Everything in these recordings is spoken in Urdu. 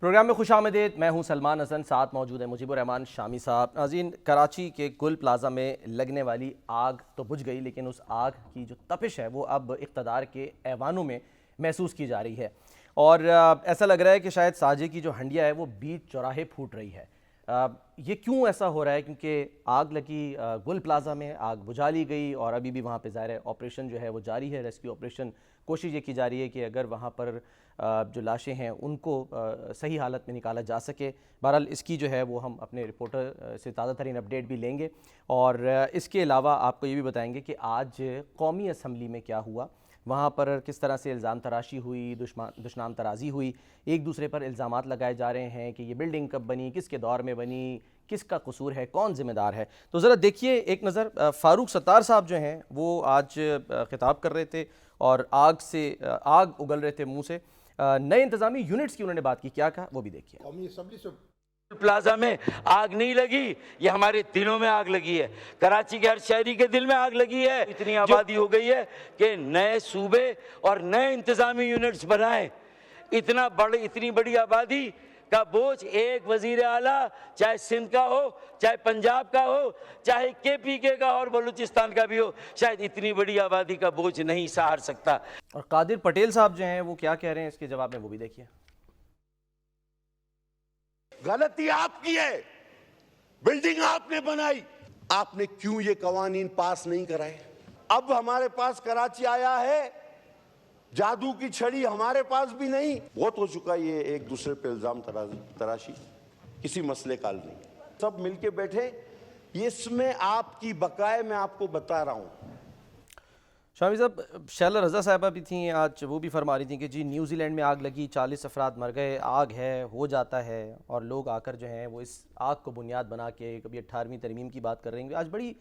پروگرام میں خوش آمدید. میں ہوں سلمان حسن, ساتھ موجود ہے مجیب الرحمان شامی صاحب. ناظرین, کراچی کے گل پلازا میں لگنے والی آگ تو بجھ گئی, لیکن اس آگ کی جو تپش ہے وہ اب اقتدار کے ایوانوں میں محسوس کی جا رہی ہے, اور ایسا لگ رہا ہے کہ شاید ساجے کی جو ہنڈیا ہے وہ بیچ چوراہے پھوٹ رہی ہے. یہ کیوں ایسا ہو رہا ہے؟ کیونکہ آگ لگی گل پلازا میں, آگ بجھا لی گئی, اور ابھی بھی وہاں پہ ظاہر ہے آپریشن جو ہے وہ جاری ہے, ریسکیو آپریشن. کوشش یہ کی جا رہی ہے کہ اگر وہاں پر جو لاشیں ہیں ان کو صحیح حالت میں نکالا جا سکے. بہرحال اس کی جو ہے وہ ہم اپنے رپورٹر سے تازہ ترین اپڈیٹ بھی لیں گے, اور اس کے علاوہ آپ کو یہ بھی بتائیں گے کہ آج قومی اسمبلی میں کیا ہوا, وہاں پر کس طرح سے الزام تراشی ہوئی, دشنام ترازی ہوئی, ایک دوسرے پر الزامات لگائے جا رہے ہیں کہ یہ بلڈنگ کب بنی, کس کے دور میں بنی, کس کا قصور ہے, کون ذمہ دار ہے. تو ذرا دیکھیے ایک نظر. فاروق ستار صاحب جو ہیں وہ آج خطاب کر رہے تھے اور آگ اگل رہے تھے منہ سے. نئے انتظامی یونٹس کی انہوں نے بات کی, کیا کہا وہ بھی دیکھیے. قومی اسمبلی سے پلازا میں آگ نہیں لگی, یہ ہمارے دلوں میں آگ لگی ہے. کراچی کے ہر شہری کے دل میں آگ لگی ہے. اتنی آبادی ہو گئی ہے کہ نئے صوبے اور نئے انتظامی یونٹس بنائیں. اتنی بڑی آبادی کا بوجھ ایک وزیر اعلیٰ, چاہے سندھ کا ہو, چاہے پنجاب کا ہو, چاہے کے پی کے کا اور بلوچستان کا بھی ہو, شاید اتنی بڑی آبادی کا بوجھ نہیں سہار سکتا. اور قادر پٹیل صاحب جو ہیں وہ کیا کہہ رہے ہیں اس کے جواب میں, وہ بھی دیکھیے. غلطی آپ کی ہے, بلڈنگ آپ نے بنائی, آپ نے کیوں یہ قوانین پاس نہیں کرائے؟ اب ہمارے پاس کراچی آیا ہے, جادو کی چھڑی ہمارے پاس بھی نہیں. بہت ہو چکا یہ ایک دوسرے پہ الزام تراشی, کسی مسئلے کا حل نہیں. سب مل کے بیٹھے, اس میں آپ کی بقائے میں آپ کو بتا رہا ہوں. شامی صاحب, شیلا رضا صاحبہ بھی تھیں آج, وہ بھی فرما رہی تھیں کہ جی نیوزی لینڈ میں آگ لگی, 40 افراد مر گئے, آگ ہے, ہو جاتا ہے, اور لوگ آ کر جو ہیں وہ اس آگ کو بنیاد بنا کے کبھی 18ویں ترمیم کی بات کر رہے ہیں. آج بڑی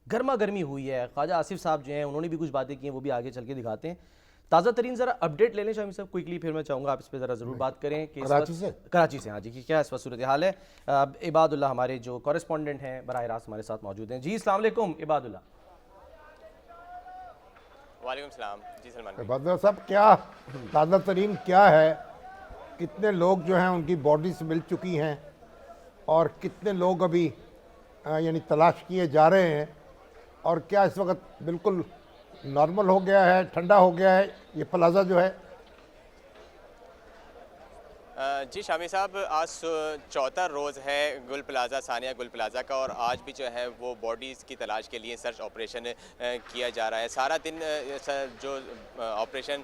گرما گرمی ہوئی ہے. خواجہ آصف صاحب جو ہیں انہوں نے بھی کچھ باتیں کی ہیں, وہ بھی آگے چل کے دکھاتے ہیں. تازہ ترین ذرا اپڈیٹ لے لیں شامی صاحب کوئکلی, پھر میں چاہوں گا آپ اس پہ ذرا ضرور بات کریں کہ کراچی سے. ہاں جی, کہ کیا اس وقت صورتحال ہے. عباد اللہ ہمارے جو کورسپونڈنٹ ہیں براہ راست ہمارے ساتھ موجود ہیں. جی السلام علیکم عباد اللہ. وعلیکم السلام. جی سلمان بھائی. عباد اللہ صاحب, کیا تازہ ترین کیا ہے؟ کتنے لوگ جو ہیں ان کی باڈیز مل چکی ہیں, اور کتنے لوگ ابھی یعنی تلاش کیے جا رہے ہیں, اور کیا اس وقت بالکل نارمل ہو گیا ہے, ٹھنڈا ہو گیا ہے یہ پلازا جو ہے؟ جی شامی صاحب, آج چوتھا روز ہے گل پلازا, ثانیہ گل پلازا کا, اور آج بھی جو ہے وہ باڈیز کی تلاش کے لیے سرچ آپریشن کیا جا رہا ہے. سارا دن جو آپریشن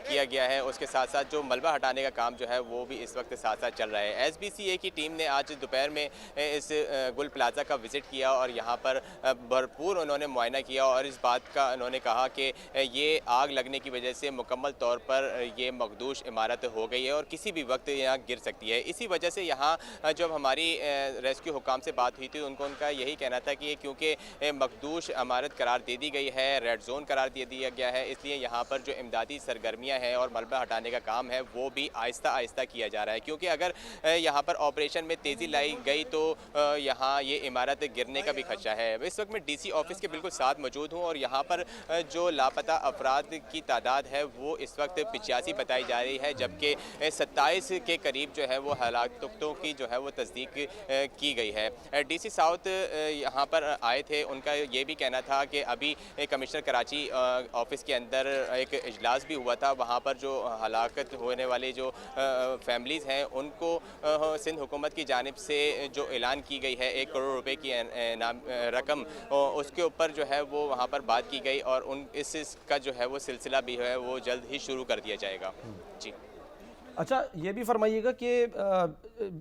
کیا گیا ہے, اس کے ساتھ ساتھ جو ملبہ ہٹانے کا کام جو ہے وہ بھی اس وقت ساتھ ساتھ چل رہا ہے. ایس بی سی اے کی ٹیم نے آج دوپہر میں اس گل پلازا کا وزٹ کیا, اور یہاں پر بھرپور انہوں نے معائنہ کیا, اور اس بات کا انہوں نے کہا کہ یہ آگ لگنے کی وجہ سے مکمل طور پر یہ مخدوش عمارت ہو گئی ہے اور کسی بھی وقت یہاں گر سکتی ہے. اسی وجہ سے یہاں جب ہماری ریسکیو حکام سے بات ہوئی تھی, ان کا یہی کہنا تھا کہ کیونکہ مخدوش عمارت قرار دے دی گئی ہے, ریڈ زون قرار دے دیا گیا ہے, اس لیے یہاں پر جو امدادی سرگرمیاں ہیں اور ملبہ ہٹانے کا کام ہے وہ بھی آہستہ آہستہ کیا جا رہا ہے. کیونکہ اگر یہاں پر آپریشن میں تیزی لائی گئی تو یہاں یہ عمارت گرنے کا بھی خدشہ ہے. اس وقت میں ڈی سی آفس کے بالکل ساتھ موجود ہوں, اور یہاں پر جو لاپتہ افراد کی تعداد ہے وہ اس وقت 85 بتائی جا رہی ہے, جبکہ 27 کے قریب جو ہے وہ ہلاکتوں کی جو ہے وہ تصدیق کی گئی ہے. ڈی سی ساؤتھ یہاں پر آئے تھے, ان کا یہ بھی کہنا تھا کہ ابھی کمشنر کراچی آفس کے اندر ایک اجلاس بھی ہوا تھا, وہاں پر جو ہلاکت ہونے والے جو فیملیز ہیں ان کو سندھ حکومت کی جانب سے جو اعلان کی گئی ہے 1 کروڑ روپے کی رقم, اس کے اوپر جو ہے وہ وہاں پر بات کی گئی, اور اس کا جو ہے وہ سلسلہ بھی ہے وہ جلد ہی شروع کر دیا جائے گا. جی اچھا, یہ بھی فرمائیے گا کہ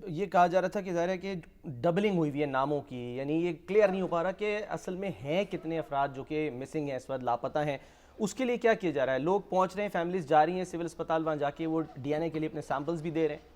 یہ کہا جا رہا تھا کہ ظاہر ہے کہ ڈبلنگ ہوئی ہوئی ہے ناموں کی, یعنی یہ کلیئر نہیں ہو پا رہا کہ اصل میں ہیں کتنے افراد جو کہ مسنگ ہیں, اس وقت لاپتہ ہیں. اس کے لیے کیا کیا جا رہا ہے؟ لوگ پہنچ رہے ہیں, فیملیز جا رہی ہیں سول اسپتال, وہاں جا کے وہ ڈی این اے کے لیے اپنے سیمپلز بھی دے رہے ہیں.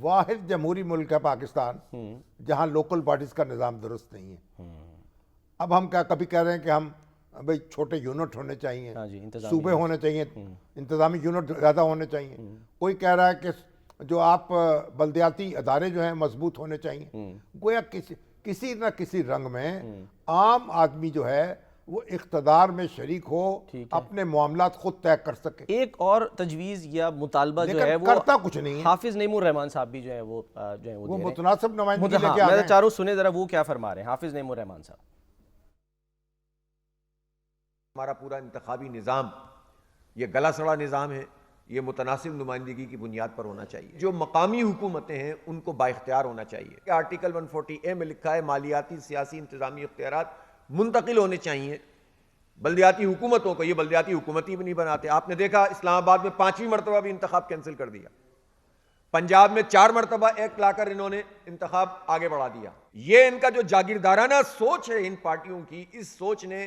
واحد جمہوری ملک ہے پاکستان جہاں لوکل باڈیز کا نظام درست نہیں ہے. اب ہم کیا کبھی کہہ رہے ہیں کہ ہم بھئی چھوٹے یونٹ ہونے چاہیے, ہاں جی, انتظامی صوبے ہونے چاہیے, انتظامی یونٹ زیادہ ہونے چاہیے. کوئی کہہ رہا ہے کہ جو آپ بلدیاتی ادارے جو ہیں مضبوط ہونے چاہیے. گویا کسی نہ کسی رنگ میں عام آدمی جو ہے وہ اقتدار میں شریک ہو, اپنے معاملات خود طے کر سکے. ایک اور تجویز یا مطالبہ جو ہے وہ کرتا کچھ نہیں ہے. حافظ نعیم الرحمان صاحب بھی جو ہے وہ وہ متناسب نمائندگی لے کے آ میں گئے ہیں. چاروں سنے ذرا وہ کیا فرما رہے ہیں حافظ نعیم الرحمان صاحب. ہمارا پورا انتخابی نظام یہ گلا سڑا نظام ہے, یہ متناسب نمائندگی کی بنیاد پر ہونا چاہیے. جو مقامی حکومتیں ہیں ان کو بااختیار ہونا چاہیے. آرٹیکل 140A میں لکھا ہے مالیاتی, سیاسی, انتظامی اختیارات منتقل ہونے چاہیے بلدیاتی حکومتوں کو. یہ بلدیاتی حکومتی بھی نہیں بناتے. آپ نے دیکھا اسلام آباد میں 5ویں مرتبہ بھی انتخاب کینسل کر دیا. پنجاب میں 4 مرتبہ ایکٹ لا کر انہوں نے انتخاب آگے بڑھا دیا. یہ ان کا جو جاگیردارانہ سوچ ہے ان پارٹیوں کی, اس سوچ نے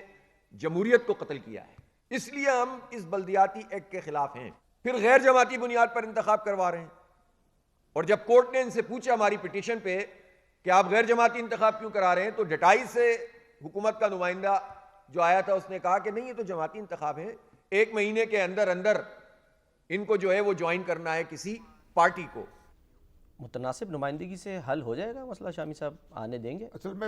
جمہوریت کو قتل کیا ہے. اس لیے ہم اس بلدیاتی ایکٹ کے خلاف ہیں. پھر غیر جماعتی بنیاد پر انتخاب کروا رہے ہیں. اور جب کورٹ نے ان سے پوچھا ہماری پٹیشن پہ کہ آپ غیر جماعتی انتخاب کیوں کرا رہے ہیں, تو ڈٹائی سے حکومت کا نمائندہ جو آیا تھا اس نے کہا کہ نہیں, یہ تو جماعتی انتخاب ہے, 1 مہینے کے اندر اندر ان کو جو ہے وہ جوائن کرنا ہے کسی پارٹی کو. متناسب نمائندگی سے حل ہو جائے گا مسئلہ شامی صاحب؟ آنے دیں گے؟ اصل میں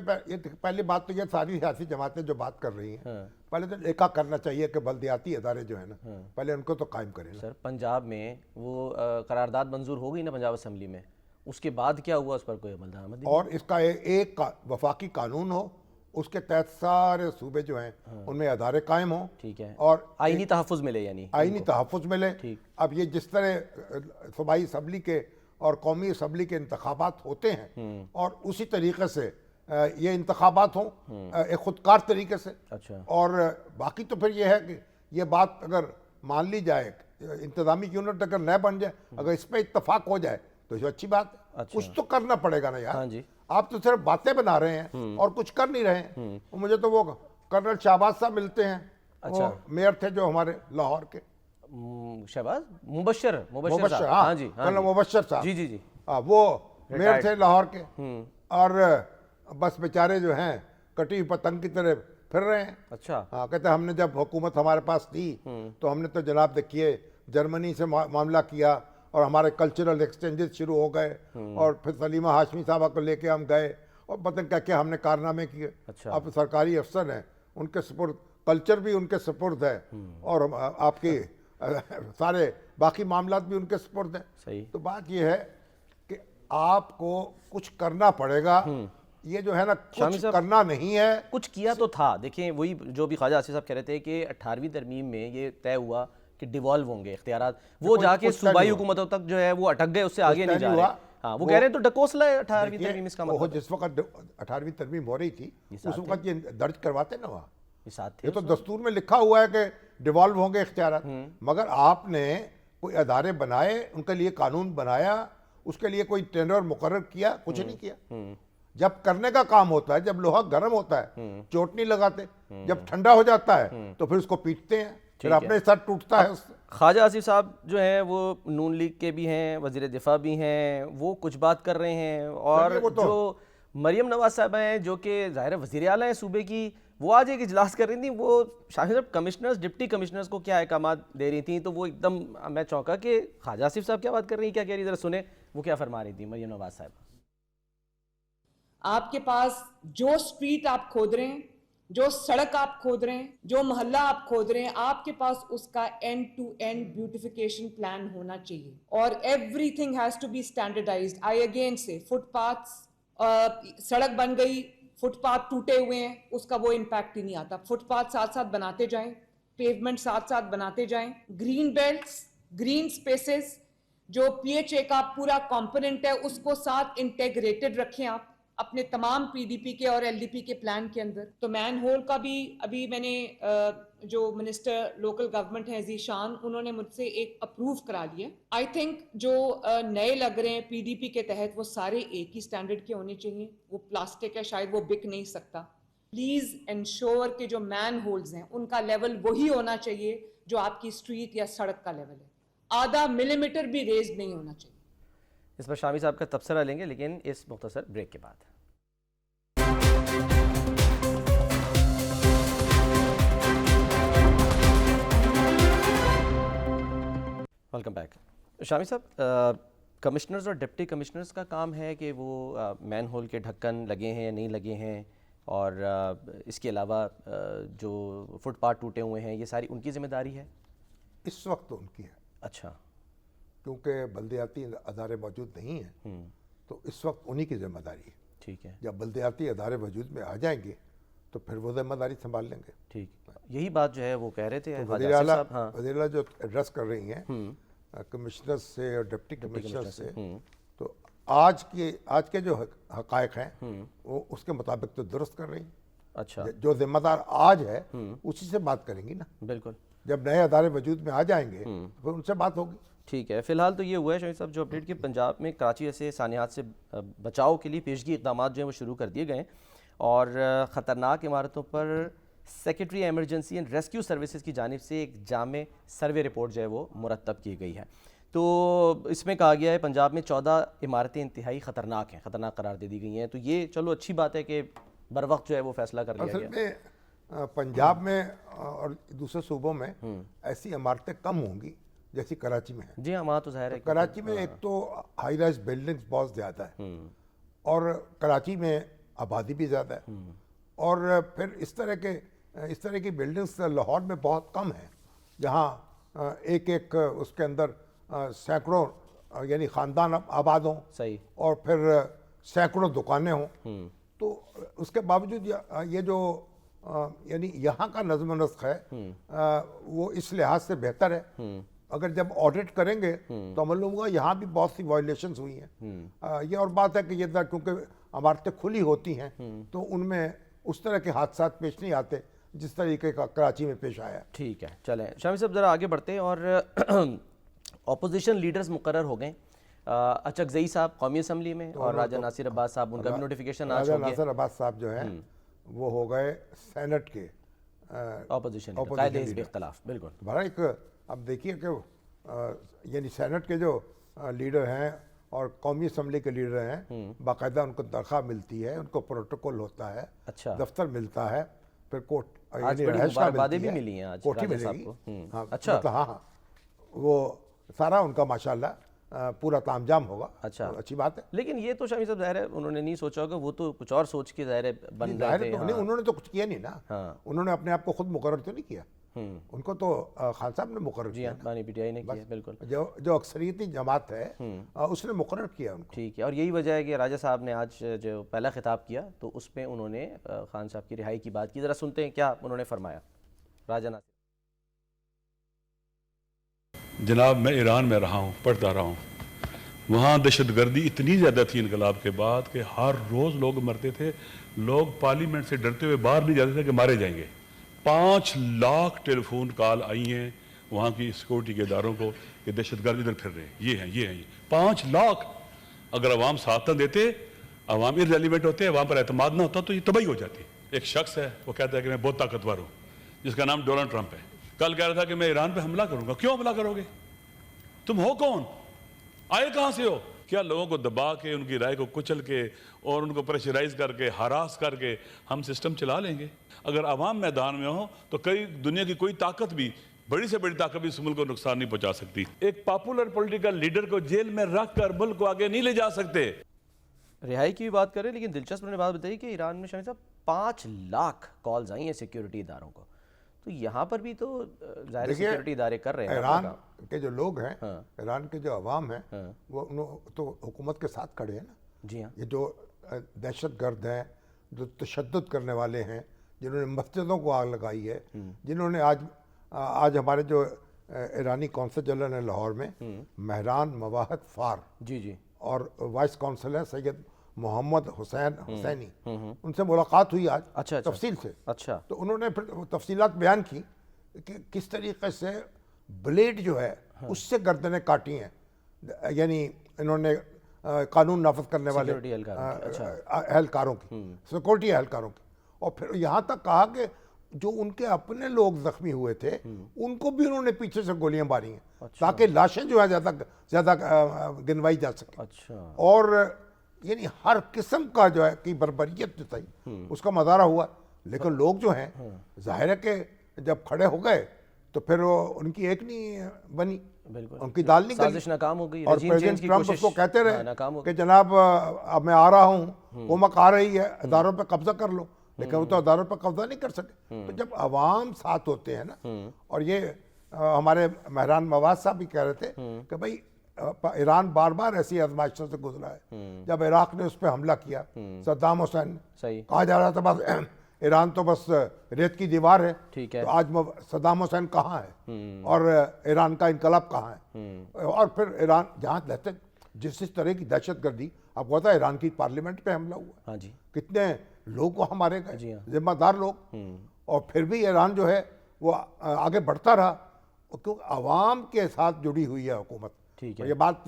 پہلی بات تو یہ ساری سیاسی جماعتیں جو بات کر رہی ہیں پہلے تو ایکا کرنا چاہیے کہ بلدیاتی ادارے جو ہیں نا پہلے ان کو تو قائم کریں. سر پنجاب میں وہ قرارداد منظور ہو گئی نا پنجاب اسمبلی میں, اس کے بعد کیا ہوا, اس پر کوئی عمل درآمد؟ اور اس کا ایک وفاقی قانون ہو, اس کے تحت سارے صوبے جو ہیں ان میں ادارے قائم ہوں. ٹھیک ہے, اور آئینی تحفظ ملے, یعنی آئینی تحفظ ملے. اب یہ جس طرح صوبائی اسمبلی کے اور قومی اسمبلی کے انتخابات ہوتے ہیں اور اسی طریقے سے یہ انتخابات ہوں ایک خودکار طریقے سے. اور باقی تو پھر یہ ہے کہ یہ بات اگر مان لی جائے, انتظامی یونٹ اگر نہ بن جائے, اگر اس پہ اتفاق ہو جائے تو جو اچھی بات ہے. کچھ تو کرنا پڑے گا نا یار. آپ تو صرف باتیں بنا رہے ہیں اور کچھ کر نہیں رہے ہیں. مجھے تو وہ کرنل شہباز صاحب ملتے ہیں, وہ میئر تھے جو ہمارے لاہور کے. شہباز مبشر ہاں جی, کرنل مبشر صاحب, جی جی جی, وہ میئر تھے لاہور کے. اور بس بیچارے جو ہیں کٹی ہوئی پتنگ کی طرح پھر رہے ہیں. اچھا, ہاں, کہتے ہیں ہم نے جب حکومت ہمارے پاس تھی تو ہم نے تو جناب دیکھیے جرمنی سے معاملہ کیا اور ہمارے کلچرل ایکسچینجز شروع ہو گئے, اور پھر سلیمہ ہاشمی صاحبہ کو لے کے ہم گئے اور پتہ کیا کیا ہم نے کارنامے کیے. اب سرکاری افسر ہیں, ان کے سپرد کلچر بھی ان کے سپرد ہے, اور آپ کے سارے باقی معاملات بھی ان کے سپرد ہیں. صحیح. تو بات یہ ہے کہ آپ کو کچھ کرنا پڑے گا. یہ جو ہے نا کچھ کرنا نہیں ہے, کچھ کیا تو تھا. دیکھیں وہی جو بھی خواجہ آصف صاحب کہہ رہے تھے کہ 18ویں ترمیم میں یہ طے ہوا کہ ڈیوالو ہوں گے اختیارات, وہ جا کے صوبائی حکومتوں تک جو ہے وہ اٹک گئے, اس سے آگے نہیں جا رہے. ہاں, وہ کہہ رہے ہیں تو ڈکوسلا ہے 18ویں ترمیم. اس کا مطلب جس وقت 18ویں ترمیم ہو رہی تھی اس وقت یہ درج کرواتے نا وہاں, یہ تو دستور میں لکھا ہوا ہے کہ ڈیوالو ہوں گے اختیارات. مگر آپ نے کوئی ادارے بنائے, ان کے لیے قانون بنایا, اس کے لیے کوئی ٹینڈر مقرر کیا, کچھ نہیں کیا. جب کرنے کا کام ہوتا ہے, جب لوہا گرم ہوتا ہے چوٹ نہیں لگاتے, جب ٹھنڈا ہو جاتا ہے تو پھر اس کو پیٹتے ہیں, پھر اپنے سر ٹوٹتا ہے اس سے. خواجہ آصف صاحب جو ہیں وہ نون لیگ کے بھی ہیں, وزیر دفاع بھی ہیں, وہ کچھ بات کر رہے ہیں. اور جو مریم نواز صاحبہ ہیں جو کہ ظاہر وزیر اعلیٰ ہیں صوبے کی, وہ آج ایک اجلاس کر رہی تھیں. وہ شاہد صاحب کمشنرز, ڈپٹی کمشنرز کو کیا احکامات دے رہی تھیں, تو وہ ایک دم میں چونکا کہ خواجہ آصف صاحب کیا بات کر رہی ہیں, کیا کہہ رہی, ذرا سنیں وہ کیا فرما رہی تھیں مریم نواز صاحب. آپ کے پاس جو سٹریٹ آپ کھود رہے ہیں, جو سڑک آپ کھود رہے ہیں, جو محلہ آپ کھود رہے ہیں, آپ کے پاس اس کا end to end beautification plan ہونا چاہیے, اور everything has to be standardised. I again say footpaths, سڑک بن گئی, فٹ پاتھ ٹوٹے ہوئے ہیں, اس کا وہ امپیکٹ ہی نہیں آتا. فٹ پاتھ ساتھ ساتھ بناتے جائیں, پیومنٹ ساتھ ساتھ بناتے جائیں, گرین بیلٹس, گرین سپیسز, جو پی ایچ اے کا پورا کمپوننٹ ہے اس کو ساتھ انٹیگریٹڈ رکھیں آپ اپنے تمام پی ڈی پی کے اور ایل ڈی پی کے پلان کے اندر. تو مین ہول کا بھی ابھی میں نے جو منسٹر لوکل گورنمنٹ ہیں ذیشان, انہوں نے مجھ سے ایک اپروو کرا لیا. آئی تھنک جو نئے لگ رہے ہیں پی ڈی پی کے تحت وہ سارے ایک ہی سٹینڈرڈ کے ہونے چاہیے. وہ پلاسٹک ہے, شاید وہ بک نہیں سکتا. پلیز انشور کہ جو مین ہولز ہیں ان کا لیول وہی ہونا چاہیے جو آپ کی اسٹریٹ یا سڑک کا لیول ہے. آدھا ملی میٹر بھی ریز نہیں ہونا چاہیے. اس پر شامی صاحب کا تبصرہ لیں گے لیکن اس مختصر بریک کے بعد. Welcome back. شامی صاحب، کمشنرز اور ڈپٹی کمشنرز کا کام ہے کہ وہ مین ہول کے ڈھکن لگے ہیں یا نہیں لگے ہیں، اور اس کے علاوہ جو فٹ پاتھ ٹوٹے ہوئے ہیں یہ ساری ان کی ذمہ داری ہے؟ اس وقت ان کی ہے. اچھا. کیونکہ بلدیاتی ادارے موجود نہیں ہیں تو اس وقت انہی کی ذمہ داری ہے. ٹھیک ہے. جب بلدیاتی ادارے وجود میں آ جائیں گے تو پھر وہ ذمہ داری سنبھال لیں گے. ٹھیک. یہی بات جو ہے وہ کہہ رہے تھے وزیر اعلیٰ جو ایڈریس کر رہی ہیں کمشنر سے اور ڈپٹی کمشنر سے، تو آج کے جو حقائق ہیں وہ اس کے مطابق تو درست کر رہی ہیں. اچھا. جو ذمہ دار آج ہے اسی سے بات کریں گی نا. بالکل. جب نئے ادارے وجود میں آ جائیں گے پھر ان سے بات ہوگی. ٹھیک ہے. فی الحال تو یہ ہوا ہے شاہد صاحب جو اپڈیٹ کہ پنجاب میں کراچی جیسے سانحات سے بچاؤ کے لیے پیشگی اقدامات جو ہیں وہ شروع کر دیے گئے ہیں، اور خطرناک عمارتوں پر secretary emergency and rescue services کی جانب سے ایک جامع سروے رپورٹ جو ہے وہ مرتب کی گئی ہے. تو اس میں کہا گیا ہے پنجاب میں 14 عمارتیں انتہائی خطرناک ہیں، خطرناک قرار دے دی گئی ہیں. تو یہ چلو اچھی بات ہے کہ بر وقت جو ہے وہ فیصلہ کر لیا اصل گیا. میں پنجاب میں اور دوسرے صوبوں میں ایسی عمارتیں کم ہوں گی جیسی کراچی میں ہیں. جی ہاں، وہاں تو ظاہر ہے. کراچی میں ایک تو ہائی رائز بلڈنگز بہت زیادہ ہے، اور کراچی میں آبادی بھی زیادہ ہے، اور پھر اس طرح کی بلڈنگز لاہور میں بہت کم ہیں جہاں ایک اس کے اندر سینکڑوں یعنی خاندان آباد ہوں. صحیح. اور پھر سینکڑوں دکانیں ہوں. تو اس کے باوجود یہ جو یعنی یہاں کا نظم و نسق ہے وہ اس لحاظ سے بہتر ہے. اگر جب آڈٹ کریں گے تو معلوم ہوگا یہاں بھی بہت سی وائلیشنز ہوئی ہیں. یہ اور بات ہے کہ یہ کیونکہ عمارتیں کھلی ہوتی ہیں تو ان میں اس طرح کے حادثات پیش نہیں آتے جس طریقے کا کراچی میں پیش آیا. ٹھیک ہے. چلیں شامی صاحب ذرا آگے بڑھتے ہیں. اور اپوزیشن لیڈرز مقرر ہو گئے. اچکزئی صاحب قومی اسمبلی میں اور راجہ ناصر عباس صاحب، ان کا بھی نوٹیفیکیشن آج ہو گیا. راجہ ناصر عباس صاحب جو ہیں وہ ہو گئے سینٹ کے اپوزیشن قائد حزب اختلاف. بالکل. بھارا ایک اب دیکھیے کہ یعنی سینٹ کے جو لیڈر ہیں اور قومی اسمبلی کے لیڈر ہیں باقاعدہ ان کو تنخواہ ملتی ہے، ان کو پروٹوکول ہوتا ہے، اچھا دفتر ملتا ہے، پھر کوٹ آج بڑی مبارکبادیں بھی ملی ہیں آج کوٹھی راجہ ملے صاحب گی. کو. اچھا. ہاں وہ سارا ان کا ماشاءاللہ پورا تام جام ہوگا. اچھا. اچھی بات ہے. لیکن یہ تو شامی صاحب ظاہر ہے انہوں نے نہیں سوچا ہوگا، وہ تو کچھ اور سوچ کے ظاہر ہے بن رہے تھے. انہوں نے تو کچھ کیا نہیں نا. انہوں نے اپنے آپ کو خود مقرر تو نہیں کیا، ان کو تو خان صاحب نے مقرر کیا. بانی پی ٹی آئی نے کیا. بالکل. جو اکثریتی جماعت ہے اس نے مقرر کیا ان کو. ٹھیک ہے. اور یہی وجہ ہے کہ راجہ صاحب نے آج جو پہلا خطاب کیا تو اس میں انہوں نے خان صاحب کی رہائی کی بات کی. ذرا سنتے ہیں کیا انہوں نے فرمایا. راجہ ناصر. جناب میں ایران میں رہا ہوں، پڑھتا رہا ہوں، وہاں دہشت گردی اتنی زیادہ تھی انقلاب کے بعد کہ ہر روز لوگ مرتے تھے. لوگ پارلیمنٹ سے ڈرتے ہوئے باہر نہیں جاتے تھے کہ مارے جائیں گے. 5 لاکھ ٹیلی فون کال آئی ہیں وہاں کی سیکورٹی کے اداروں کو کہ دہشت گرد ادھر پھر رہے ہیں، یہ ہیں 5 لاکھ. اگر عوام ساتھ نہ دیتے، عوام ارریلیونٹ ہوتے، عوام پر اعتماد نہ ہوتا تو یہ تباہی ہو جاتی. ایک شخص ہے وہ کہتا ہے کہ میں بہت طاقتور ہوں، جس کا نام ڈونلڈ ٹرمپ ہے. کل کہہ رہا تھا کہ میں ایران پہ حملہ کروں گا. کیوں حملہ کرو گے؟ تم ہو کون؟ آئے کہاں سے ہو؟ کیا لوگوں کو دبا کے، ان کی رائے کو کچل کے اور ان کو پریشرائز کر کے، ہراس کر کے ہم سسٹم چلا لیں گے؟ اگر عوام میدان میں ہو تو دنیا کی کوئی طاقت بھی، بڑی سے بڑی طاقت بھی اس ملک کو نقصان نہیں پہنچا سکتی. ایک پاپولر پولیٹیکل لیڈر کو جیل میں رکھ کر ملک کو آگے نہیں لے جا سکتے. رہائی کی بھی بات کریں، لیکن دلچسپ نے بات بتائی کہ ایران میں شامی صاحب 5 لاکھ کالز آئی ہیں سیکیورٹی اداروں کو. تو یہاں پر بھی تو ظاہر سیکیورٹی ادارے کر رہے ہیں. ایران کے جو لوگ ہیں، ایران کے جو عوام ہیں وہ تو حکومت کے ساتھ کھڑے ہیں نا. جی ہاں. یہ جو دہشت گرد ہیں، جو تشدد کرنے والے ہیں، جنہوں نے مسجدوں کو آگ لگائی ہے، جنہوں نے آج ہمارے جو ایرانی قونصل جنرل ہیں لاہور میں مہران مواحد فار، جی اور وائس کونسل ہے سید محمد حسینی، ان سے ملاقات ہوئی آج تفصیل سے. اچھا. تو انہوں نے پھر تفصیلات بیان کی کہ کس طریقے سے بلیڈ جو ہے اس سے گردنیں کاٹی ہیں. یعنی انہوں نے قانون نافذ کرنے والے اہلکاروں کی، سیکورٹی اہلکاروں کی. اور پھر یہاں تک کہا کہ جو ان کے اپنے لوگ زخمی ہوئے تھے ان کو بھی انہوں نے پیچھے سے گولیاں ماری ہیں تاکہ لاشیں جو ہے زیادہ گنوائی جا سکیں. اور یعنی ہر قسم کا جو ہے کی بربریت جو تھی اس کا مظاہرہ ہوا. لیکن لوگ جو ہیں ظاہر ہے کہ جب کھڑے ہو گئے تو پھر ان کی ایک نہیں بنی, ان کی دال نہیں سازش ناکام ہو گئی. اور پریزیڈنٹ ٹرمپ اس کو کہتے رہے کہ جناب اب میں آ رہا ہوں, حکومت آ رہی ہے, اداروں پہ قبضہ کر لو, لیکن وہ تو اداروں پہ قبضہ نہیں کر سکے. تو جب عوام ساتھ ہوتے ہیں نا, اور یہ ہمارے مہران مواد صاحب بھی کہہ رہے تھے کہ بھائی ایران بار بار ایسی آزمائشوں سے گزرا ہے. جب عراق نے اس پہ حملہ کیا, صدام حسین, کہا جا رہا تھا بس ایران تو بس ریت کی دیوار ہے, تو آج صدام حسین کہاں ہے اور ایران کا انقلاب کہاں ہے. اور پھر ایران جہاں رہتے جس طرح کی دہشت گردی, آپ کو پتا ہے ایران کی پارلیمنٹ پہ حملہ ہوا, کتنے لوگ ہمارے ذمہ دار لوگ, اور پھر بھی ایران جو ہے وہ آگے بڑھتا رہا کیونکہ عوام کے ساتھ جڑی ہوئی ہے حکومت. یہ بات,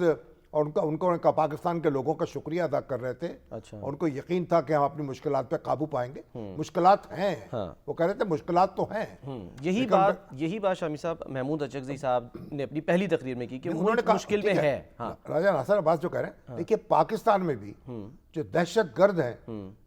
اور ان کو پاکستان کے لوگوں کا شکریہ ادا کر رہے تھے, ان کو یقین تھا کہ ہم اپنی مشکلات پہ قابو پائیں گے. مشکلات ہیں, وہ کہہ رہے تھے مشکلات تو ہیں. یہی بات شامی صاحب محمود اچکزئی صاحب نے اپنی پہلی تقریر میں کی کہ انہوں نے مشکل میں ہے. راجہ ناصر عباس جو کہہ رہے ہیں, دیکھیے پاکستان میں بھی جو دہشت گرد ہیں,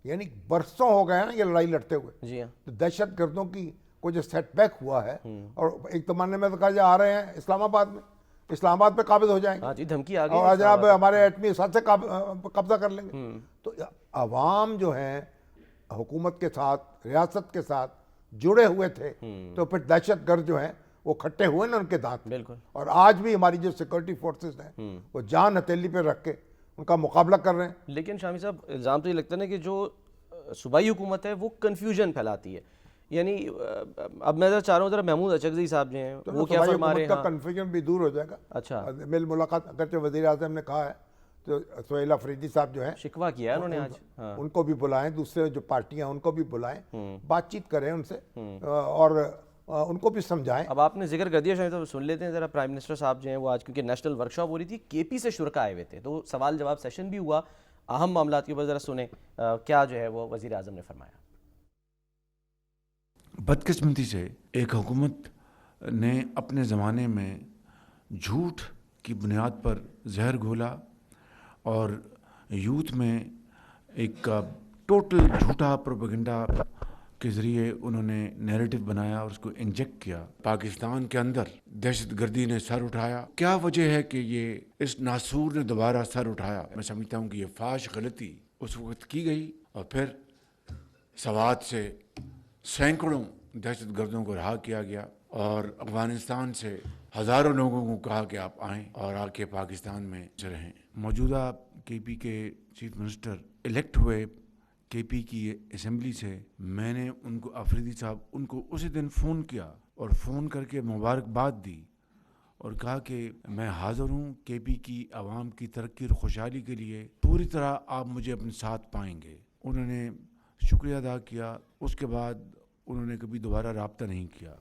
یعنی برسوں ہو گئے ہیں نا یہ لڑائی لڑتے ہوئے, تو دہشت گردوں کی کوئی جو سیٹ بیک ہوا ہے, اور ایک زمانے میں تو کہا جا آ رہے ہیں اسلام آباد میں, اسلام آباد پہ قابض ہو جائیں گے, دھمکی آ گئی, اور جناب ہمارے ایٹمی ساتھ سے قبضہ کر لیں گے. تو عوام جو ہیں حکومت کے ساتھ, ریاست کے ساتھ جڑے ہوئے تھے, تو پھر دہشت گرد جو ہیں وہ کھٹے ہوئے نا ان کے دانت. اور آج بھی ہماری جو سیکورٹی فورسز ہیں وہ جان ہتھیلی پہ رکھ کے ان کا مقابلہ کر رہے ہیں. لیکن شامی صاحب الزام تو یہ لگتا ہے کہ جو صوبائی حکومت ہے وہ کنفیوژن پھیلاتی ہے. یعنی اب میں چاہ رہا ہوں ذرا محمود اچکزئی صاحب جو ہیں وہ کیا فرما رہے ہیں, کا کنفیوژن بھی دور ہو جائے گا. اچھا, میل ملاقات اگرچہ وزیر اعظم نے کہا ہے, تو سہیل افریدی صاحب جو ہیں شکوہ کیا ہے انہوں نے آج, ان کو بھی بلائیں, دوسرے جو پارٹیاں ان کو بھی بلائیں, بات چیت کریں ان سے اور ان کو بھی سمجھائیں. اب آپ نے ذکر کر دیا, شاید سن لیتے ہیں ذرا. پرائم منسٹر صاحب جو ہیں وہ آج کیونکہ نیشنل ورکشاپ ہو رہی تھی, کے پی سے شرکاء آئے ہوئے تھے, تو سوال جواب سیشن بھی ہوا, اہم معاملات کے اوپر ذرا سنیں کیا جو ہے وہ وزیر اعظم نے فرمایا. بدقسمتی سے ایک حکومت نے اپنے زمانے میں جھوٹ کی بنیاد پر زہر گھولا اور یوتھ میں ایک ٹوٹل جھوٹا پروپیگنڈا کے ذریعے انہوں نے نیریٹو بنایا اور اس کو انجیکٹ کیا. پاکستان کے اندر دہشت گردی نے سر اٹھایا. کیا وجہ ہے کہ یہ اس ناسور نے دوبارہ سر اٹھایا؟ میں سمجھتا ہوں کہ یہ فاش غلطی اس وقت کی گئی, اور پھر سوات سے سینکڑوں دہشت گردوں کو رہا کیا گیا, اور افغانستان سے ہزاروں لوگوں کو کہا کہ آپ آئیں اور آ کے پاکستان میں رہیں. موجودہ کے پی کے چیف منسٹر الیکٹ ہوئے کے پی کی اسمبلی سے, میں نے ان کو, افریدی صاحب, ان کو اسی دن فون کیا اور فون کر کے مبارکباد دی اور کہا کہ میں حاضر ہوں کے پی کی عوام کی ترقی اور خوشحالی کے لیے, پوری طرح آپ مجھے اپنے ساتھ پائیں گے. انہوں نے شکریہ ادا کیا. اس کے بعد انہوں نے کبھی دوبارہ رابطہ نہیں کیا.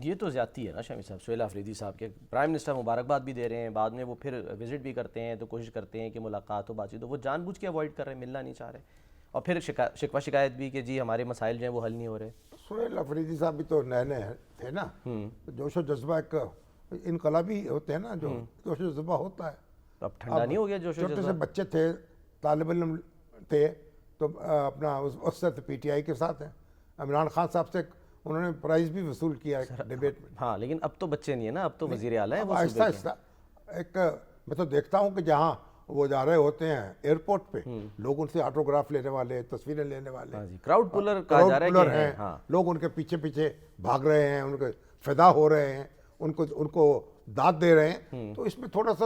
یہ تو زیادتی ہے نا شامی صاحب, سہیل افریدی صاحب کے پرائم منسٹر مبارکباد بھی دے رہے ہیں, بعد میں وہ پھر وزٹ بھی کرتے ہیں, تو کوشش کرتے ہیں کہ ملاقات ہو, بات چیت ہو, وہ جان بوجھ کے اوائڈ کر رہے ہیں, ملنا نہیں چاہ رہے, اور پھر شکوہ شکایت بھی کہ جی ہمارے مسائل جو ہیں وہ حل نہیں ہو رہے. سہیل افریدی صاحب بھی تو نئے نئے تھے نا, جوش و جذبہ ایک انقلابی ہوتے ہیں نا, جو جوش و جذبہ ہوتا ہے. اب ٹھنڈا نہیں ہو گیا جوش و جذبہ؟ چھوٹے سے بچے تھے, طالب علم تھے, تو اپنا اس سے پی ٹی آئی کے ساتھ ہیں. عمران خان صاحب سے انہوں نے پرائز بھی وصول کیا ہے ڈیبیٹ میں. ہاں, لیکن اب تو بچے نہیں ہیں نا, اب تو وزیر اعلیٰ ہیں. آہستہ آہستہ ایک, میں تو دیکھتا ہوں کہ جہاں وہ جا رہے ہوتے ہیں ایئرپورٹ پہ, لوگ ان سے آٹوگراف لینے والے, تصویریں لینے والے, کراؤڈ پولر کہا جا رہا ہے ہیں, لوگ ان کے پیچھے پیچھے بھاگ رہے ہیں, ان کے فدا ہو رہے ہیں, ان کو داد دے رہے ہیں. تو اس میں تھوڑا سا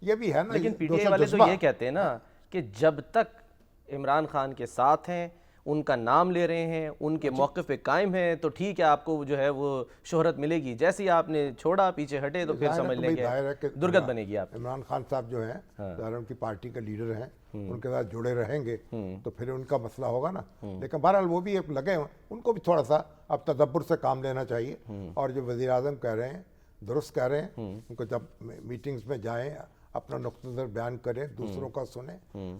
یہ بھی ہے نا. لیکن پی ٹی آئی والے تو یہ کہتے ہیں نا کہ جب تک عمران خان کے ساتھ ہیں, ان کا نام لے رہے ہیں, ان کے موقف پہ قائم ہیں, تو ٹھیک ہے آپ کو جو ہے وہ شہرت ملے گی. جیسے ہی آپ نے چھوڑا, پیچھے ہٹے, تو پھر سمجھ لیں کہ درگت بنے گی آپ. عمران خان صاحب جو ہیں ظاہر ان کی پارٹی کے لیڈر ہیں, ان کے ساتھ جڑے رہیں گے تو پھر ان کا مسئلہ ہوگا نا. لیکن بہرحال وہ بھی لگے ہوئے, ان کو بھی تھوڑا سا اب تدبر سے کام لینا چاہیے. اور جو وزیر اعظم کہہ رہے ہیں درست کہہ رہے ہیں, ان کو جب میٹنگز میں جائیں اپنا نقطہ نظر بیان کریں, دوسروں کا سنیں,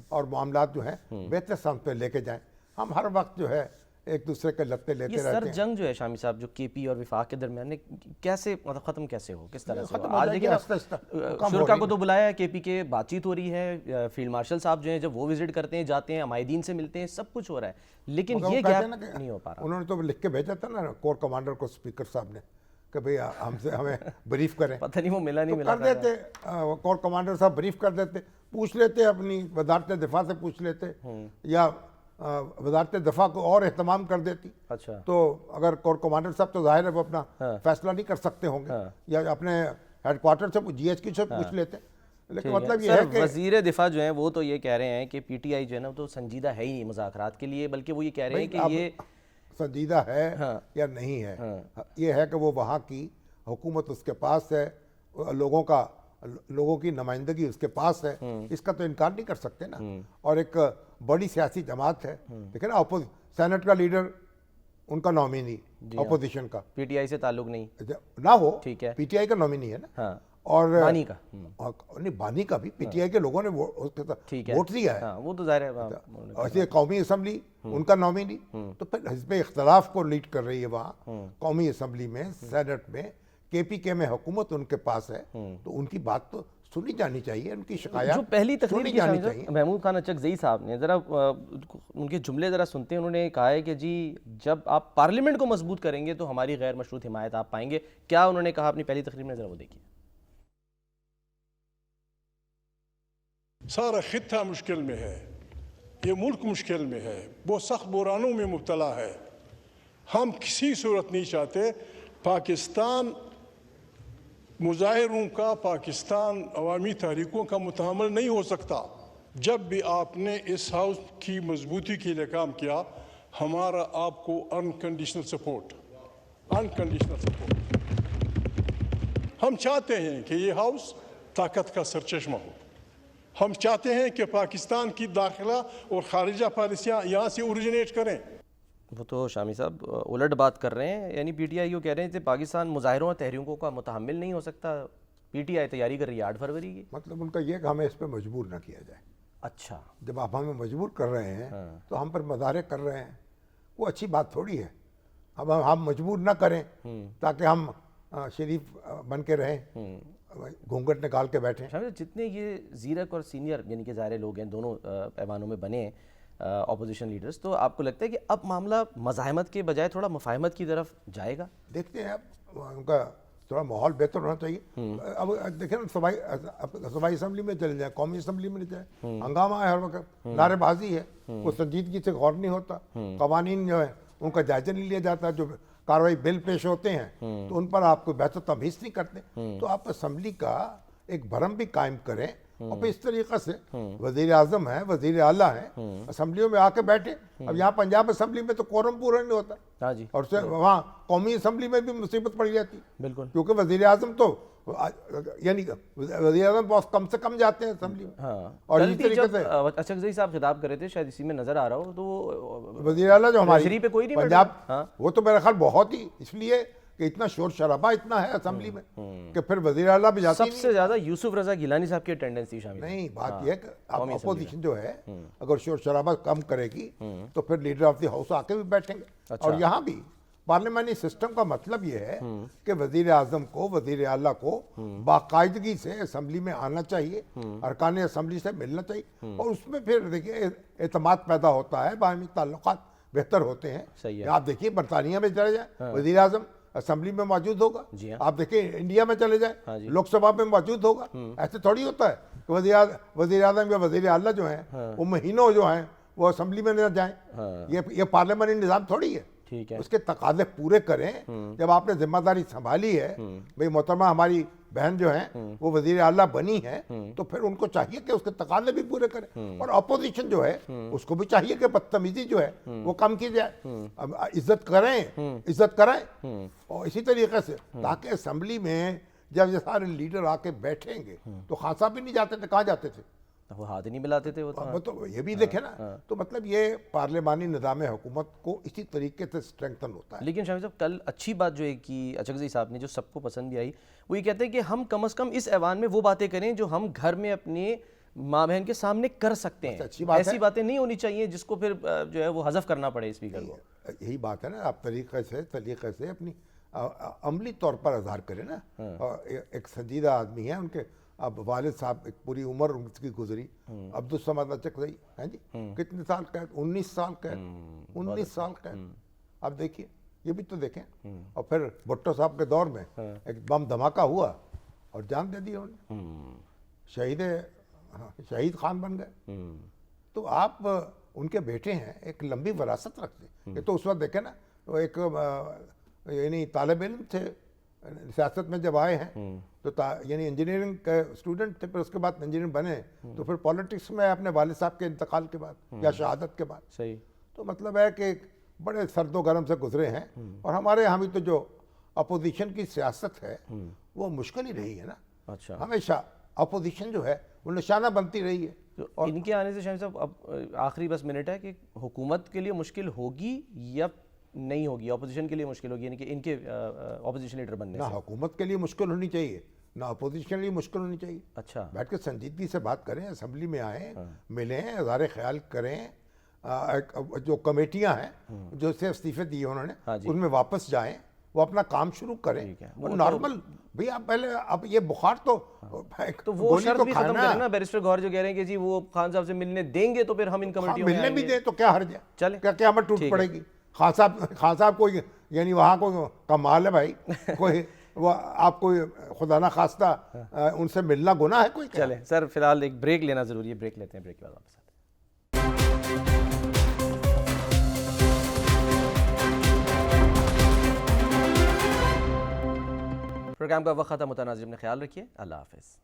اور معاملات جو ہیں بہتر سمت پہ لے کے جائیں. ہم ہر وقت جو ہے ایک دوسرے کے لتے یہ لیتے سر رہتے ہیں. جنگ جو ہے شامی صاحب جو کے پی اور وفاق کے درمیان نے کیسے مطلب ختم کیسے ہو, کس طرح سے ختم ہو؟ ہو آج جائے گی دیکھیں آہستہ آہستہ. نا کم ہو شرکا رہی کو ہے. تو بلایا ہے, کے پی کے بات چیت ہو رہی ہے, فیلڈ مارشل صاحب جو ہیں جب وہ وزٹ کرتے ہیں جاتے ہیں, عمائدین سے ملتے ہیں, سب کچھ ہو رہا ہے, لیکن مگر وہ یہ کہتے ہیں گیپ نا کہ نہیں ہو پا رہا. انہوں نے تو لکھ کے بھیجا تھا نا کور کمانڈر کو اسپیکر صاحب نے کہ بھئی ہمیں بریف کریں. پتہ نہیں وہ ملا نہیں تو ملا کر دیتے, کور کمانڈر صاحب بریف کر دیتے, پوچھ لیتے, اپنی وزارت دفاع سے پوچھ لیتے, یا وزارت دفاع کو اور اہتمام کر دیتی. اچھا تو اگر کور کمانڈر صاحب تو ظاہر ہے وہ اپنا فیصلہ نہیں کر سکتے ہوں گے, یا اپنے ہیڈ کوارٹر سے جی ایچ کی سے پوچھ لیتے. لیکن مطلب یہ ہے کہ وزیر دفاع جو ہیں وہ تو یہ کہہ رہے ہیں کہ پی ٹی آئی جو ہے نا وہ تو سنجیدہ ہے ہی نہیں مذاکرات کے لیے, بلکہ وہ یہ کہہ رہے ہیں کہ یہ سنجیدہ ہے یا نہیں ہے, یہ ہے کہ وہ وہاں کی حکومت اس کے پاس ہے, لوگوں کی نمائندگی اس کے پاس ہے, اس کا تو انکار نہیں کر سکتے نا. اور ایک بڑی سیاسی جماعت ہے, دیکھیں نا, سینٹ کا لیڈر ان کا نامینی اپوزیشن کا, پی ٹی آئی سے تعلق نہیں نہ ہو, ٹھیک ہے, پی ٹی آئی کا نامینی ہے نا, اور بانی کا نہیں, بانی کا بھی پی ٹی آئی کے لوگوں نے ووٹ دیا ہے, وہ تو ظاہر ہے. ایسے قومی اسمبلی ان کا نامینی, تو پھر حزب اختلاف کو لیڈ کر رہی ہے وہاں قومی اسمبلی میں, سینٹ میں, کے پی کے میں حکومت ان کے پاس ہے, تو ان کی بات تو سنی جانی چاہیے, ان کی شکایات جو پہلی تقریر سنی کی جانی چاہیے. محمود خان اچکزئی صاحب نے, ذرا ان کے جملے ذرا سنتے ہیں. انہوں نے کہا ہے کہ جی جب آپ پارلیمنٹ کو مضبوط کریں گے تو ہماری غیر مشروط حمایت آپ پائیں گے. کیا انہوں نے کہا اپنی پہلی تقریر میں, ذرا وہ دیکھیے. سارا خطہ مشکل میں ہے, یہ ملک مشکل میں ہے, بہت سخت بحرانوں میں مبتلا ہے. ہم کسی صورت نہیں چاہتے پاکستان مظاہروں کا, پاکستان عوامی تحریکوں کا متحمل نہیں ہو سکتا. جب بھی آپ نے اس ہاؤس کی مضبوطی کے لیے کام کیا, ہمارا آپ کو انکنڈیشنل سپورٹ. ہم چاہتے ہیں کہ یہ ہاؤس طاقت کا سرچشمہ ہو. ہم چاہتے ہیں کہ پاکستان کی داخلہ اور خارجہ پالیسیاں یہاں سے اوریجنیٹ کریں. وہ تو شامی صاحب الٹ بات کر رہے ہیں, یعنی پی ٹی آئی کو کہہ رہے ہیں کہ پاکستان مظاہروں اور تحریکوں کا متحمل نہیں ہو سکتا. پی ٹی آئی تیاری کر رہی ہے 8 فروری کی. مطلب ان کا یہ کہ ہمیں اس پہ مجبور نہ کیا جائے. اچھا, جب آپ ہمیں مجبور کر رہے ہیں تو ہم پر مظاہرے کر رہے ہیں, وہ اچھی بات تھوڑی ہے. اب ہم مجبور نہ کریں تاکہ ہم شریف بن کے رہیں, گھونگھٹ نکال کے بیٹھیں. جتنے یہ زیرک اور سینئر یعنی کہ ظاہر لوگ ہیں دونوں ایوانوں میں بنے ہیں اپوزیشن لیڈرز, تو آپ کو لگتا ہے کہ اب معاملہ مزاحمت کے بجائے تھوڑا مفاہمت کی طرف جائے گا؟ دیکھتے ہیں, اب ان کا تھوڑا ماحول بہتر ہونا چاہیے. اب دیکھیں نا, صوبائی اسمبلی میں چلے جائیں, قومی اسمبلی میں جائیں, ہنگامہ ہے ہر وقت, نعرے بازی ہے, کوئی سنجیدگی سے غور نہیں ہوتا, قوانین جو ہیں ان کا جائزہ نہیں لیا جاتا, جو کارروائی بل پیش ہوتے ہیں تو ان پر آپ کو بحث و تبحث نہیں کرتے. تو آپ اسمبلی کا ایک بھرم بھی قائم کریں, اور پھر اس طریقے سے وزیر اعظم ہیں, وزیر اعلیٰ ہیں, اسمبلیوں میں آ کے بیٹھے. اب یہاں پنجاب اسمبلی میں تو کورم پورا نہیں ہوتا, اور وہاں قومی اسمبلی میں بھی مصیبت پڑ جاتی, بالکل, کیونکہ وزیر اعظم تو یعنی وزیر اعظم بہت کم سے کم جاتے ہیں اسمبلی میں. اور اسی طریقے سے اچکزئی صاحب خطاب کر رہے تھے, شاید اسی میں نظر آ رہا ہو, تو وزیر اعلیٰ جو ہماری پہ کوئی نہیں پنجاب, وہ تو میرا خیال بہت ہی, اس لیے کہ اتنا شور شرابہ اتنا ہے اسمبلی میں کہ پھر وزیر اعلیٰ بھی جاتی. سب سے زیادہ یوسف رضا گیلانی صاحب کی اٹینڈنس تھی شامل. نہیں, بات یہ ہے کہ اپوزیشن جو ہے اگر شور شرابہ کم کرے گی تو پھر لیڈر آف دی ہاؤس آ کے بھی بیٹھیں گے. اور یہاں بھی پارلیمانی سسٹم کا مطلب یہ ہے کہ وزیر اعظم کو, وزیر اعلیٰ کو باقاعدگی سے اسمبلی میں آنا چاہیے, ارکان اسمبلی سے ملنا چاہیے, اور اس میں پھر دیکھیے اعتماد پیدا ہوتا ہے, باہمی تعلقات بہتر ہوتے ہیں. آپ دیکھیے برطانیہ میں چلے جائیں, وزیر اعظم اسمبلی میں موجود ہوگا. آپ دیکھیں انڈیا میں چلے جائیں, لوک سبھا میں موجود ہوگا. ایسے تھوڑی ہوتا ہے کہ وزیر اعظم یا وزیر اعلیٰ جو ہیں وہ مہینوں جو ہیں وہ اسمبلی میں نہ جائیں. یہ پارلیمانی نظام تھوڑی ہے. اس کے تقاضے پورے کریں. جب آپ نے ذمہ داری سنبھالی ہے, بھئی محترمہ ہماری بہن جو ہیں وہ وزیر اعلیٰ بنی ہے, تو پھر ان کو چاہیے کہ اس کے تقاضے بھی پورے کریں. اور اپوزیشن جو ہے اس کو بھی چاہیے کہ بدتمیزی جو ہے وہ کم کی جائے, عزت کریں. اور اسی طریقے سے تاکہ اسمبلی میں جب یہ سارے لیڈر آ کے بیٹھیں گے تو خان صاحب بھی نہیں جاتے تھے, کہاں جاتے تھے, وہ ہاتھ نہیں ملاتے تھے. وہ تو یہ بھی دیکھیں نا, تو مطلب یہ پارلیمانی نظام حکومت کو اسی طریقے سے اسٹرینگتھن ہوتا ہے. لیکن شامی صاحب کل اچھی بات جو ہے کہ اچکزئی صاحب نے, جو سب کو پسند بھی آئی, وہ یہ کہتے ہیں کہ ہم کم از کم اس ایوان میں وہ باتیں کریں جو ہم گھر میں اپنے ماں بہن کے سامنے کر سکتے ہیں. ایسی باتیں نہیں ہونی چاہیے جس کو پھر جو ہے وہ حذف کرنا پڑے اسپیکر کو. یہی بات ہے نا, آپ طریقے سے اپنی عملی طور پر اظہار کریں نا. ایک سنجیدہ آدمی ہے, ان کے اب والد صاحب ایک پوری عمر ان کی گزری, عبدالصمد اچکزئی ہیں جی, کتنے سال قید, 19 سال قید, 19 سال قید. اب دیکھیے یہ بھی تو دیکھیں. اور پھر بھٹو صاحب کے دور میں ایک بم دھماکہ ہوا اور جان دے دی انہوں نے, شہید خان بن گئے. تو آپ ان کے بیٹے ہیں, ایک لمبی وراثت رکھتے ہیں. یہ تو اس وقت دیکھیں نا, وہ ایک یعنی طالب علم تھے, سیاست میں جب آئے ہیں تو یعنی انجینئرنگ کے اسٹوڈنٹ تھے, پھر اس کے بعد انجینئر بنے, تو پھر پالیٹکس میں اپنے والد صاحب کے انتقال کے بعد یا شہادت کے بعد. صحیح. تو مطلب ہے کہ بڑے سرد و گرم سے گزرے ہیں. اور ہمارے یہاں بھی تو جو اپوزیشن کی سیاست ہے وہ مشکل ہی رہی ہے نا. اچھا, ہمیشہ اپوزیشن جو ہے وہ نشانہ بنتی رہی ہے. تو ان کے آنے سے شامی صاحب اب آخری بس منٹ ہے کہ حکومت کے لیے مشکل ہوگی یا نہیں ہوگی, اپوزیشن کے لیے مشکل ہوگی, یعنی کہ ان کے اپوزیشن لیڈر بننے سے؟ نہ حکومت کے لیے مشکل ہونی چاہیے, نہ اپوزیشن کے لیے مشکل ہونی چاہیے. اچھا, بیٹھ کے سنجیدگی سے بات کریں, اسمبلی میں آئیں, ملیں, اظہار خیال کریں. جو کمیٹیاں ہیں جو سے استعفے دیے انہوں نے, ان میں واپس جائیں, وہ اپنا کام شروع کریں. وہ نارمل بھئی, آپ پہلے اب یہ بخار تو وہ شرط بھی ختم کریں نا. بیرسٹر گوہر جو کہہ رہے ہیں کہ جی وہ خان صاحب سے ملنے دیں گے تو پھر ہم ان کمیٹیوں میں ملنے بھی دیں تو کیا حرج ہے, چلیں کیا ہمیں ٹوٹ پڑے گی. خان صاحب کوئی یعنی وہاں کوئی کمال ہے بھائی, کوئی وہ آپ کوئی خدا نہ خواستہ ان سے ملنا گناہ ہے کوئی؟ چلیں سر, فی الحال ایک بریک لینا ضروری ہے, بریک لیتے ہیں, بریک کے بعد واپس آتے ہیں. پروگرام کا وقت ختم ہوتا ہے, ناظرین اپنا خیال رکھیے, اللہ حافظ.